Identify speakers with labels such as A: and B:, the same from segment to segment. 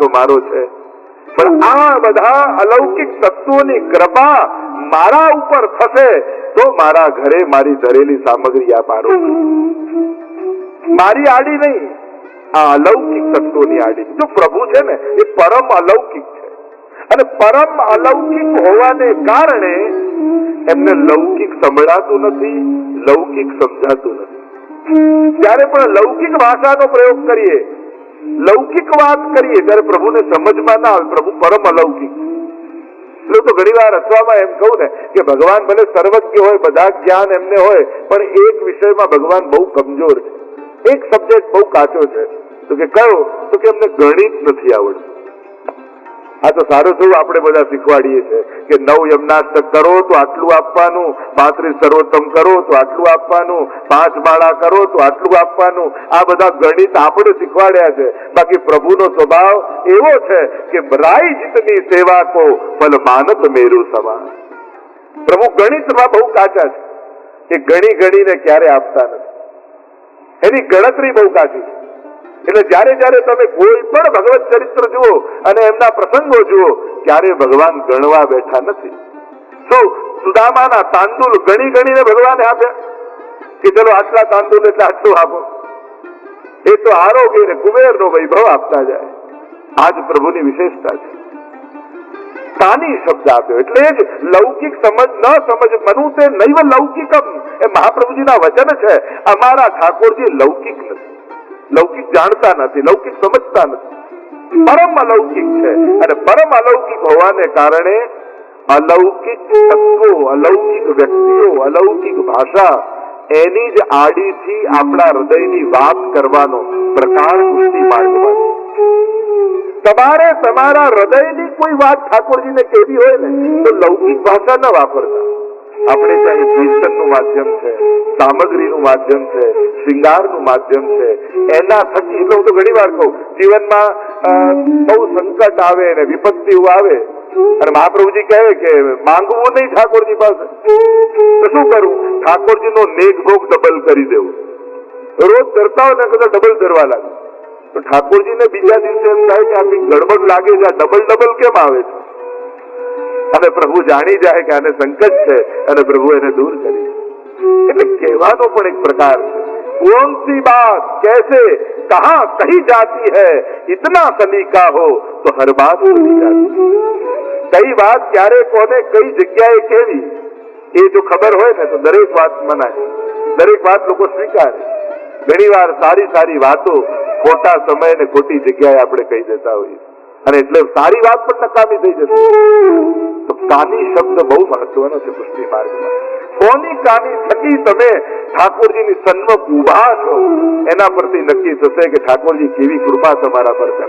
A: તો મારો છે, પણ આ બધા અલૌકિક તત્વોની કૃપા મારા ઉપર થશે તો મારા ઘરે મારી ધરેલી સામગ્રી આ મારો, મારી આડી નહીં, આ અલૌકિક તત્વોની આડી. જો પ્રભુ છે ને એ પરમ અલૌકિક છે, અને પરમ અલૌકિક હોવાને કારણે એમને લૌકિક સંભળાતું નથી, લૌકિક સમજાતું નથી. જ્યારે પણ લૌકિક ભાષાનો પ્રયોગ કરીએ, લૌકિક વાત કરીએ, ત્યારે પ્રભુને સમજમાં ના આવે. પ્રભુ પરમ અલૌકિક. એટલે તો ઘણી વાર અથવામાં એમ કહું ને કે ભગવાન ભલે સર્વજ્ઞ હોય, બધા જ્ઞાન એમને હોય, પણ એક વિષયમાં ભગવાન બહુ કમજોર છે, એક સબ્જેક્ટ બહુ કાચો છે. તો કે કયો? તો કે એમને ગણિત નથી આવડતું. આ તો સારું થયું આપણે બધા શીખવાડીએ છીએ કે 9 યમનાષ્ટક કરો તો આટલું આપવાનું, 35 સર્વોત્તમ કરો તો આટલું આપવાનું, 5 માળા કરો તો આટલું આપવાનું. આ બધા ગણિત આપણે શીખવાડ્યા છે. બાકી પ્રભુનો સ્વભાવ એવો છે કે રાઈ જીતની સેવા કો ફલ માનત મેરુ સમાન. પ્રભુ ગણિતમાં બહુ કાચા છે, એ ગણી ગણીને ક્યારે આપતા નથી, એની ગણતરી બહુ કાચી છે. એટલે જયારે જયારે તમે કોઈ પણ ભગવત ચરિત્ર જુઓ અને એમના પ્રસંગો જુઓ, ત્યારે ભગવાન ગણવા બેઠા નથી. શું સુદામાના તાંદુલ ગણી ગણીને ભગવાને આપ્યા કે ચલો આટલા તાંદુલ એટલે આટલું આપો? એ તો આરોગ્ય ને કુબેરનો વૈભવ આપતા જાય. આજ પ્રભુની વિશેષતા છે. કાની શબ્દ આપ્યો એટલે જ લૌકિક સમજ ન સમજ મનુતે નૈવ લૌકિકમ, એ મહાપ્રભુજીના વચન છે. અમારા ઠાકોરજી લૌકિક નથી, લૌકિક જાણતા નથી, લૌકિક સમજતા નથી, પરમ અલૌકિક છે. અને પરમ અલૌકિક હોવાને કારણે અલૌકિક તત્વો, અલૌકિક વ્યક્તિઓ, અલૌકિક ભાષા, એની જ આડીથી આપણા હૃદયની વાત કરવાનો પ્રકાર પુષ્ટિ માર્ગમાં. તમારે તમારા હૃદયની કોઈ વાત ઠાકોરજીને કહેવી હોય ને તો લૌકિક ભાષા ન વાપરતા. આપણે ત્યાં કીર્તનનું માધ્યમ છે, સામગ્રીનું માધ્યમ છે, શ્રૃંગારનું માધ્યમ છે, એના થકી. એટલે હું તો ઘણી વાર કહું, જીવનમાં બહુ સંકટ આવે ને વિપત્તિઓ આવે અને મહાપ્રભુજી કહે કે માંગવું નહીં ઠાકોરજી પાસે, તો શું કરવું? ઠાકોરજીનો નેક ભોગ ડબલ કરી દેવું. રોજ કરતા હોય ને કદાચ ડબલ કરવા લાગે તો ઠાકોરજીને બીજા દિવસે એમ થાય કે આટલી ગડબડ લાગે છે, આ ડબલ કેમ આવે છે? અને પ્રભુ જાણી જાય કે આને સંકટ છે અને પ્રભુ એને દૂર કરી. એટલે કહેવાનો પણ એક પ્રકાર છે. कौन सी बात कैसे कहां कही जाती है, इतना सलीका हो तो हर बात सुनी जाती. कई बात क्यारे कोने कई जग्याए केवी એ જો ખબર હોય ને તો દરેક વાત મનાય, દરેક વાત લોકો સ્વીકારે. ઘણી વાર સારી સારી વાતો ખોટા સમય ને ખોટી જગ્યાએ આપણે કહી દેતા હોઈએ અને એટલે સારી વાત પણ નકામી થઈ જતી. તો કાની શબ્દ બહુ મહત્વનો છે પુષ્ટિ માર્ગમાં. કોની કાની થકી તમે ઠાકોરજીની સન્મુખ ઉભા છો એના પરથી નક્કી થશે કે ઠાકોરજી કેવી કૃપા તમારા પર કરે.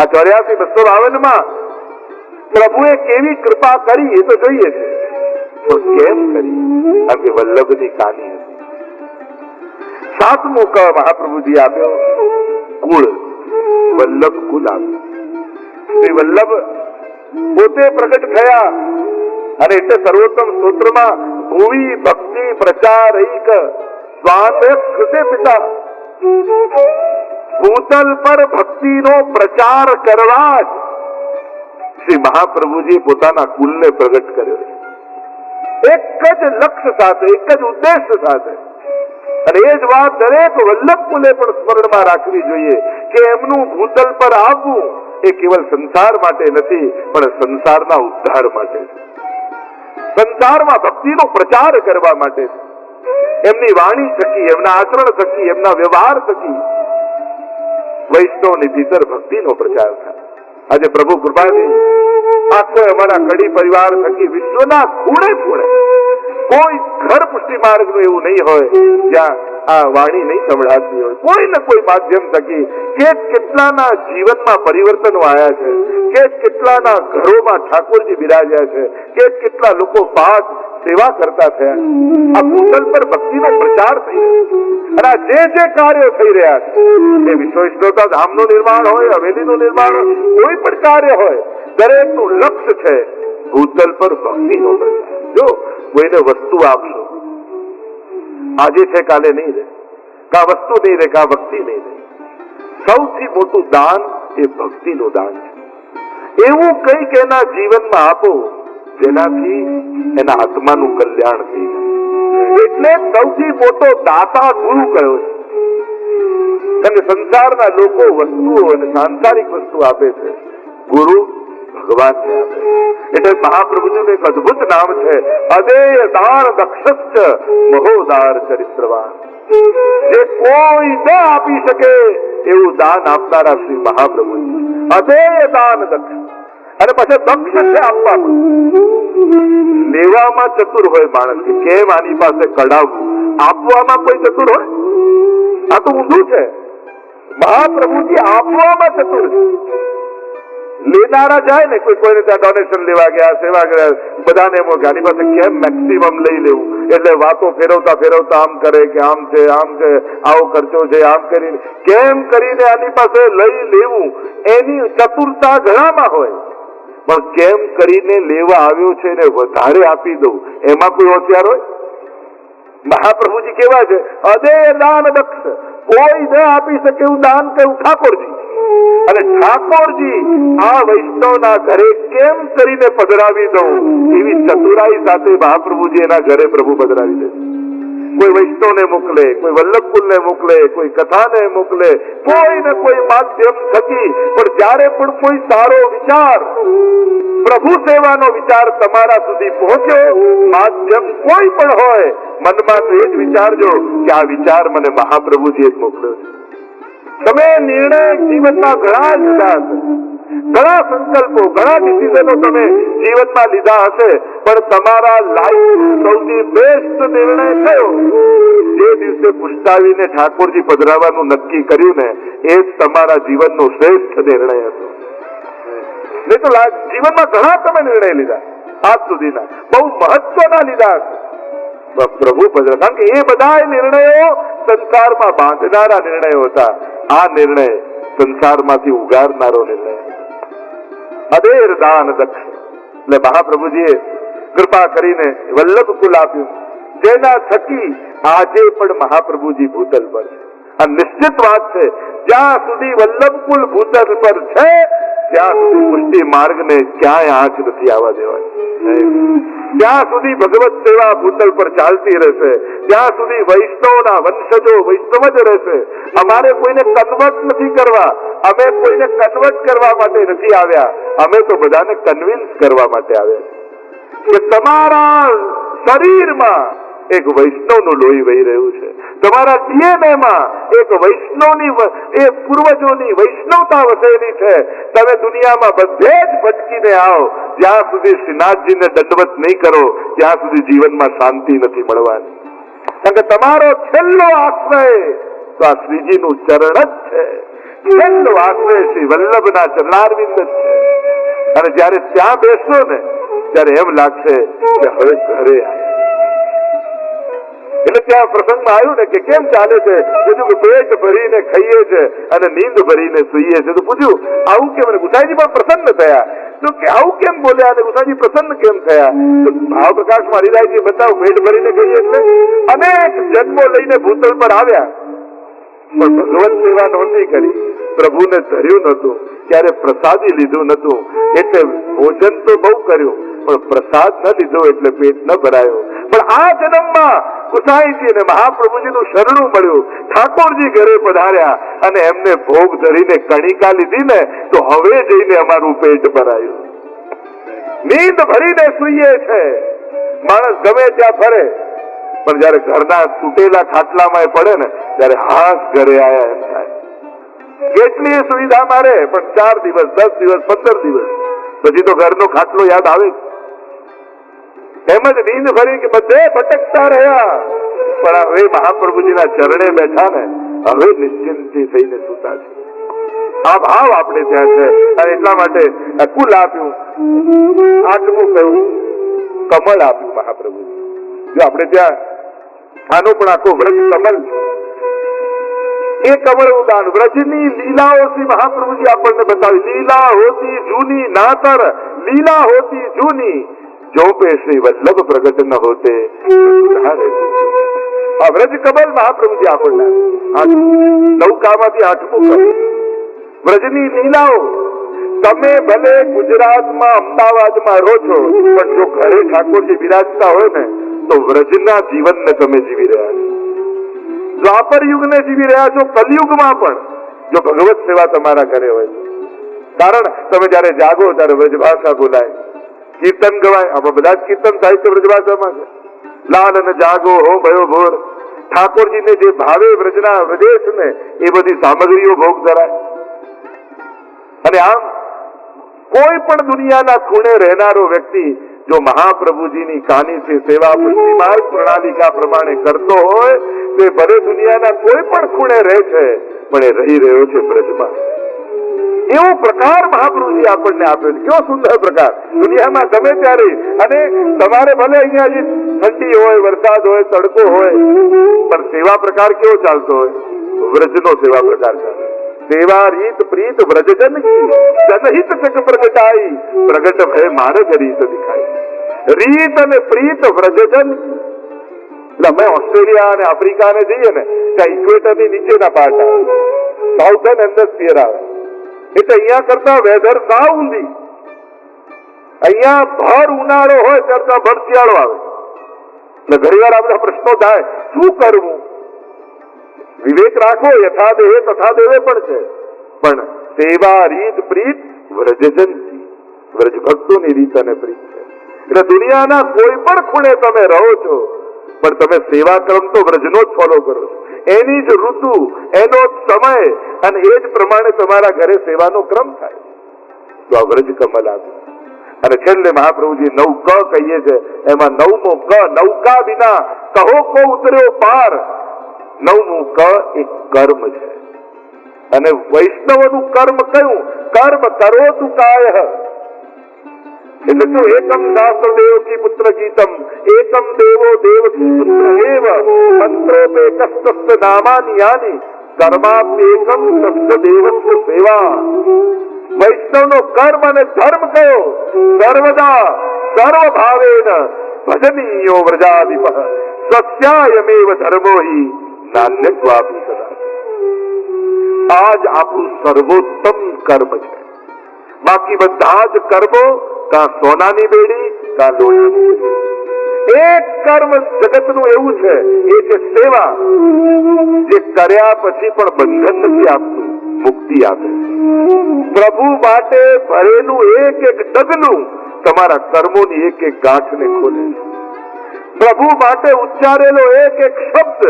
A: આ 84-252 પ્રભુએ કેવી કૃપા કરી એ તો જોઈએ છે, પણ કેમ કરી? કારણ કે વલ્લભની કાની હતી. 7મો ક મહાપ્રભુજી આપ્યો, કુળ, વલ્લભ કુલ આપ્યું. શ્રી વલ્લભ પોતે પ્રગટ થયા અને એટલે સર્વોત્તમ સ્તોત્રમાં ભૂવિ ભક્તિ પ્રચારૈક સ્વાત કૃતે પિતા, ભૂતલ પર ભક્તિનો પ્રચાર કરવા જ શ્રી મહાપ્રભુજી પોતાના કુલને પ્રગટ કર્યો. એક જ લક્ષ્ય સાથે, એક જ ઉદ્દેશ્ય સાથે. અને એ જ વાત દરેક વલ્લભ કુલે પણ સ્મરણમાં રાખવી જોઈએ કે એમનું ભૂતલ પર આવવું એ કેવલ સંસાર માટે નથી, પણ સંસારના ઉદ્ધાર માટે છે. સંસારમાં ભક્તિનો પ્રચાર કરવા માટે. એમની વાણી થકી, એમના આચરણ થકી, એમના વ્યવહાર થકી વૈષ્ણવની ભીતર ભક્તિનો પ્રચાર થાય. આજે પ્રભુ કૃપાથી આખો અમારા કડી પરિવાર થકી વિશ્વના ખૂણે ખૂણે કોઈ ઘર પુષ્ટિ માર્ગનું એવું નહીં હોય જ્યાં આ વાણી નહીં સંભળાતી હોય. કોઈ ને કોઈ માધ્યમ થકી કેટલાના જીવનમાં પરિવર્તનો આવ્યા છે, કેટલાના ઘરોમાં ઠાકોરજી બિરાજ્યા છે, કેટલા લોકો પાઠ સેવા કરતા થયા. આ ભૂતલ પર ભક્તિનો પ્રચાર થઈ રહ્યો અને આ જે કાર્યો થઈ રહ્યા છે એ વિશ્વ વિષ્ણુતા ધામનું નિર્માણ હોય, હવેલીનું નિર્માણ હોય, કોઈ પણ કાર્ય હોય, દરેકનું લક્ષ્ય છે ભૂતલ પર ભક્તિનો પ્રચાર. જો કોઈને વસ્તુ આપશો, આજે છે કાલે નહીં રહે, કા વસ્તુ નહીં રહે, કા ભક્તિ નહીં રહે. સૌથી મોટું દાન એ ભક્તિનું દાન છે. એવું કંઈક એના જીવનમાં આપો જેનાથી એના આત્માનું કલ્યાણ થઈ જાય. એટલે સૌથી મોટો દાતા ગુરુ કયો છે. અને સંસારના લોકો વસ્તુઓ અને સાંસારિક વસ્તુ આપે છે, ગુરુ ભગવાનને આપે. એટલે મહાપ્રભુજીનું એક અદભુત નામ છે, અદેય દાન દક્ષ મહોદાર ચરિત્રવાન. જે કોઈ ન આપી શકે એવું દાન આપનારા શ્રી મહાપ્રભુજી. અદેય દાન દક્ષ. અને પછી દક્ષ છે આપવામાં. લેવામાં ચતુર હોય માણસ, કેમ આની પાસે કઢાવવું, આપવામાં કોઈ ચતુર હોય? આ તો ઊંધું છે. મહાપ્રભુજી આપવામાં ચતુર છે. લેનારા જાય ને, કોઈને ત્યાં ડોનેશન લેવા ગયા, સેવા ગયા, બધાને એમ કે આની પાસે કેમ મેક્સિમમ લઈ લેવું, એટલે વાતો ફેરવતા ફેરવતા આમ કરે કે આમ છે, આવો ખર્ચો છે, આમ કરીને કેમ કરીને આની પાસે લઈ લેવું. એની ચતુરતા ઘણામાં હોય, પણ કેમ કરીને લેવા આવ્યો છે ને વધારે આપી દઉં, એમાં કોઈ હોશિયાર હોય? મહાપ્રભુજી કેવા છે, અદેય દાન દક્ષ. કોઈ ન આપી શકે એવું દાન કયું ઠાકોરજી. અને ઠાકોરજી આ વૈષ્ણવના ઘરે કેમ કરીને પધરાવી દઉં, એવી ચતુરાઈ સાથે મહાપ્રભુજી એના ઘરે પ્રભુ પધરાવી દે. કોઈ વૈષ્ણવને મોકલે, કોઈ વલ્લભકુલને મોકલે, કોઈ કથાને મોકલે, કોઈ ને કોઈ માધ્યમ થકી. પણ જ્યારે પણ કોઈ સારો વિચાર, પ્રભુ સેવાનો વિચાર તમારા સુધી પહોંચ્યો, માધ્યમ કોઈ પણ હોય, મનમાં તો એ જ વિચારજો કે આ વિચાર મને મહાપ્રભુજીએ જ મોકલ્યો છે. તમે નિર્ણય જીવનમાં ઘણા લીધા હશે, ઘણા સંકલ્પો, ઘણા ડિસિઝનો તમે જીવનમાં લીધા હશે, પણ તમારા લાઈફ સૌથી બેસ્ટ નિર્ણય કયો? જે દિવસે પુષ્ટાવીને ઠાકોરજી પધરાવાનું નક્કી કર્યું ને, એ જ તમારા જીવનનો શ્રેષ્ઠ નિર્ણય હતો. નહીં તો જીવનમાં ઘણા તમે નિર્ણય લીધા આજ સુધીના, બહુ મહત્વના લીધા હશે. પ્રભુ પધરા, કારણ કે એ બધા નિર્ણયો સંસારમાં બાંધનારા નિર્ણયો હતા. આ નિર્ણય સંસારમાંથી ઉગારનારો નિર્ણય. અદેર દાન દક્ષ. એટલે મહાપ્રભુજીએ કૃપા કરીને વલ્લભકુલ આપ્યું, જેના થકી આજે પણ મહાપ્રભુજી ભૂતલ પર છે. આ નિશ્ચિત વાત છે, જ્યાં સુધી વલ્લભકુલ ભૂતલ પર છે ત્યાં સુધી પુષ્ટિ માર્ગને ક્યાંય આંચ નથી આવવા દેવાની. જ્યાં સુધી ભગવત સેવા ભૂતલ પર ચાલતી રહેશે, ત્યાં સુધી વૈષ્ણવના વંશજો વૈષ્ણવ જ રહેશે. અમારે કોઈને કન્વર્ટ નથી કરવા, અમે કોઈને કન્વર્ટ કરવા માટે નથી આવ્યા, અમે તો બધાને કન્વિન્સ કરવા માટે આવ્યા કે તમારા શરીરમાં એક વૈષ્ણવનું લોહી વહી રહ્યું છે, તમારા ડીએનએ માં એક વૈષ્ણવની, એ પૂર્વજોની વૈષ્ણવતા વસેલી છે. તમે દુનિયામાં બધે જ ભટકીને આવો, જ્યાં સુધી શ્રીનાથજીને દંડવત નહીં કરો ત્યાં સુધી જીવનમાં શાંતિ નથી મળવાની. કારણ કે તમારો છેલ્લો આશ્રય તો આ શ્રીજીનું ચરણ જ છે. છેલ્લો આશ્રય શ્રી વલ્લભના ચરણારવિંદ જ છે. અને જયારે ત્યાં બેસો ને ત્યારે એમ લાગશે કે હવે ઘરે આવ્યા. એટલે ત્યાં પ્રસંગમાં આવ્યું ને કે કેમ ચાલે છે, પૂછ્યું કે પેટ ભરીને ખાઈએ છે અને નીંદ ભરીને સૂઈએ છે. તો પૂછ્યું આવું કેમ? ગુસાઈજી પણ પ્રસન્ન થયા. તો કે આવું કેમ બોલ્યા? અને ગુસાઈજી પ્રસન્ન કેમ થયા? તો ભાવ પ્રકાશ માં હરિરાયજી બતાવ, પેટ ભરીને ખાઈએ એટલે અનેક જન્મો લઈને ભૂતલ પર આવ્યા, પણ ભગવત સેવા નહોતી કરી, પ્રભુને ધર્યું નતું, ક્યારે પ્રસાદી લીધું નતું. એટલે ભોજન તો બહુ કર્યું, પણ પ્રસાદ ન લીધો એટલે પેટ ન ભરાયું. પણ આ જન્મમાં ગુસાઈજી અને મહાપ્રભુજીનું શરણું મળ્યું, ઠાકોરજી ઘરે પધાર્યા અને એમને ભોગ ધરીને કણિકા લીધી ને, તો હવે જઈને અમારું પેટ ભરાયું. નીંદ ભરીને સૂઈએ છે માણસ, ગમે ત્યાં ફરે, પણ જયારે ઘરના તૂટેલા ખાટલામાં પડે ને ત્યારે હાથ ઘરે આયા એમ થાય. કેટલી સુવિધા મારે, પણ 4 દિવસ 10 દિવસ 15 દિવસ પછી તો ઘરનો ખાટલો યાદ આવે. એમ જ નીંદ ભરી કે બધે ભટકતા રહ્યા, પણ હવે મહાપ્રભુજીના ચરણે બેઠા ને, હવે નિશ્ચિંતી થઈને સૂતા છે. આ ભાવ આપણે ત્યાં છે. અને એટલા માટે કુલ આપ્યું, 8મું કયું કમળ આપ્યું મહાપ્રભુજી. જો આપણે ત્યાં આનો પણ આખો વ્રજ કમળ, એ કમળ ઉદાન વ્રજની લીલાઓ શ્રી મહાપ્રભુજી આપણને બતાવી. લીલા હોતી જૂની નાતર, લીલા હોતી જૂની, જો પે શ્રી વલ્લભ પ્રગટ ન હોતે. આ વ્રજ કમળ મહાપ્રભુજી આપણને 9કામાંથી 8મું કમળ. વ્રજની લીલાઓ. તમે ભલે ગુજરાતમાં અમદાવાદમાં રહો છો, પણ જો ઘરે ઠાકોરજી બિરાજતા હોય ને તો વ્રજના જીવનને તમે જીવી રહ્યા છો. દ્વાપર યુગને જીવી રહ્યા છો, કલયુગમાં પણ જો ભગવત સેવા તમારા ઘરે હોય. કારણ તમે જયારે જાગો ત્યારે વ્રજભાષા બોલાય, કીર્તન ગવાય. આમાં બધા જ કીર્તન સાહિત્ય વ્રજભાષામાં છે. લાલ અને જાગો હો ભયો ભોર, ઠાકોરજીને જે ભાવે વ્રજના વ્રજેશ ને એ બધી સામગ્રીઓ ભોગ ધરાય. અને આમ કોઈ પણ દુનિયાના ખૂણે રહેનારો વ્યક્તિ જો મહાપ્રભુજીની કાની સે સેવા ભક્તિ માર્ગ પ્રણાલિકા પ્રમાણે કરતો હોય તે ભલે દુનિયાના કોઈ પણ ખૂણે રહે છે, પણ એ રહી રહ્યો છે બ્રજમાં. એવો પ્રકાર મહાપ્રભુજી આપણને આપ્યો છે. કેવો સુંદર પ્રકાર. દુનિયામાં ગમે ત્યારે, અને તમારે ભલે અહીંયા જે ઠંડી હોય, વરસાદ હોય, તડકો હોય, પણ સેવા પ્રકાર કેવો ચાલતો હોય? વ્રજનો સેવા પ્રકાર ચાલે. સેવા રીત પ્રીત વ્રજજન કી, જનહિત જગ પ્રગટાઈ, પ્રગટ ભય માનવ રીત દિખાઈ. રીત અને પ્રીત વ્રજજન. એટલે અમે ઓસ્ટ્રેલિયા અને આફ્રિકાને જઈએ ને ત્યાં ઇક્વેટરની નીચેના પાર્ટ આવે, સાઉથર્ન હેમિસ્ફિયર આવે. એટલે અહીંયા કરતા વેધર સાવ ઊંધી. અહીંયા ભર ઉનાળો હોય કરતા ભર શિયાળો આવે. એટલે ઘણી વાર આપણા પ્રશ્નો થાય, શું કરવું? વિવેક રાખો, યથા દેહે તથા દેવે પણ છે. પણ સેવા રીત પ્રીત વ્રજજન, વ્રજ ભક્તોની રીત અને પ્રીત છે. એટલે દુનિયાના કોઈ પણ ખૂણે તમે રહો છો, પણ તમે સેવા ક્રમ તો વ્રજનો જ ફોલો કરો છો. એની જ ઋતુ, એનો જ સમય, અને એ જ પ્રમાણે તમારા ઘરે સેવાનો ક્રમ થાય. તો આ વ્રજ કમલ આપ્યું. અને છેલ્લે મહાપ્રભુજી 9 ક કહીએ છે, એમાં 9મો ક, નૌકા વિના કહો કો ઉતર્યો પાર. 9મું ક એ કર્મ છે. અને વૈષ્ણવનું કર્મ કયું? કર્મ કરો તું કાય. એટલે તો એકમ શાસ્ત્ર દેવકી પુત્ર ગીતમ, એકમ દેવો દેવકી પુત્ર એવ, મંત્રોપે કસ્તસ્ત નામાની યાની, કર્માપ્યેકમ તસ્ત દેવસ્ય સેવા. વૈષ્ણવનો કર્મ અને ધર્મ કયો? સર્વદા સર્વભાવેન ભજનીયો વ્રજાધિપ, સત્યાયમેવ ધર્મો હિ નાન્યત્વાપી સદા. આ જ આપણું સર્વોત્તમ કર્મ છે. બાકી બધા જ કર્મો કાં સોનાની બેડી કાં લોહીની બેડી. એક કર્મ જગતનું એવું છે, એ છે સેવા, જે કર્યા પછી પણ બંધન નથી આપતું, મુક્તિ આપે. પ્રભુ માટે ભરેલું એક એક ડગલું તમારા કર્મોની એક એક ગાંઠને ખોલે છે. પ્રભુ માટે ઉચ્ચારેલો એક એક શબ્દ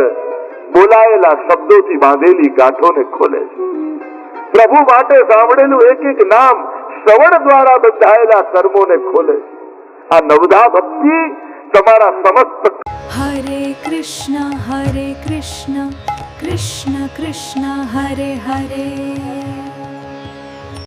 A: બોલાયેલા શબ્દોથી બાંધેલી ગાંઠોને ખોલે છે. પ્રભુ માટે સાંભળેલું એક એક નામ શ્રવણ દ્વારા બંધાયેલા કર્મોને ખોલે છે. આ નવધા ભક્તિ તમારા સમસ્ત.
B: હરે કૃષ્ણ કૃષ્ણ કૃષ્ણ હરે હરે.